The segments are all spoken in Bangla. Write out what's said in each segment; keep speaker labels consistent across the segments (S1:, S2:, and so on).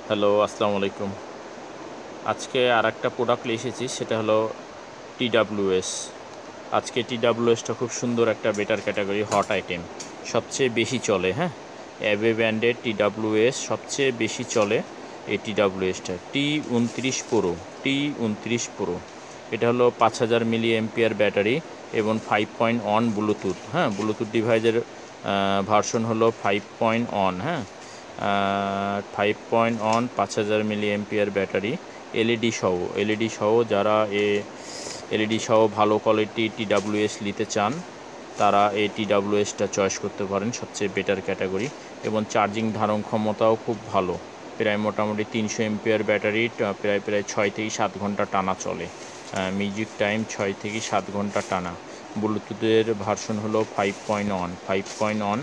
S1: হ্যালো, আসসালামু আলাইকুম। আজকে আরেকটা প্রোডাক্ট নিয়ে এসেছি, সেটা হলো TWS। আজকে TWSটা খুব সুন্দর একটা বেটার ক্যাটাগরি হট আইটেম, সবচেয়ে বেশি চলে। হ্যাঁ, অ্যাবে ব্র্যান্ডের TWS সবচেয়ে বেশি চলে। এই TWSটা T29 Pro। এটা হলো 5000 মিলি এম্পিয়ার ব্যাটারি এবং 5.1 ব্লুটুথ। হ্যাঁ, ব্লুটুথ ডিভাইসের ভার্সন হলো 5.1। হ্যাঁ, 5.1, 5000 মিলি এম্পিয়ার ব্যাটারি, এলইডি সহ যারা এলইডি সহ ভালো কোয়ালিটি TWS নিতে চান তারা এই TWSটা চয়েস করতে পারেন, সবচেয়ে বেটার ক্যাটাগরি। এবং চার্জিং ধারণ ক্ষমতাও খুব ভালো, প্রায় মোটামুটি 300 এমপিয়ার ব্যাটারি প্রায় 6 থেকে 7 ঘন্টা টানা চলে। মিউজিক টাইম 6 থেকে 7 ঘন্টা টানা। ব্লুটুথের ভার্সন হলো 5.1।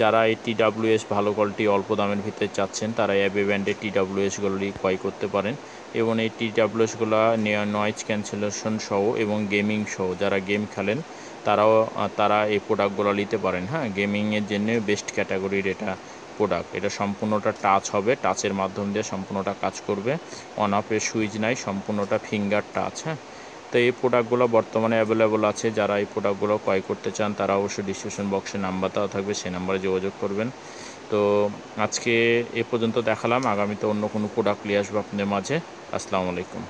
S1: যারা এই TWS ভালো কোয়ালিটি অল্প দামের ভিতরে চাচ্ছেন তারা অ্যাবে ব্র্যান্ডের TWSগুলি ক্রয় করতে পারেন। এবং এই TWSগুলো নয়েজ ক্যান্সেলেশন সহ এবং গেমিং সহ, যারা গেম খেলেন তারা এই প্রোডাক্টগুলো নিতে পারেন। হ্যাঁ, গেমিংয়ের জন্য বেস্ট ক্যাটাগরির এটা প্রোডাক্ট। এটা সম্পূর্ণটা টাচ হবে, টাচের মাধ্যম দিয়ে সম্পূর্ণটা কাজ করবে। অন অফের সুইচ নাই, সম্পূর্ণটা ফিঙ্গার টাচ। হ্যাঁ, তো এই প্রোডাক্টগুলো বর্তমানে অ্যাভেলেবল আছে। যারা এই প্রোডাক্টগুলো ক্রয় করতে চান তারা অবশ্যই ডিসক্রিপশন বক্সে নাম্বার দেওয়া থাকবে, সেই নাম্বারে যোগাযোগ করবেন। তো আজকে এ পর্যন্ত দেখালাম, আগামীতে অন্য কোনো প্রোডাক্ট নিয়ে আসবো আপনাদের মাঝে। আসসালামু আলাইকুম।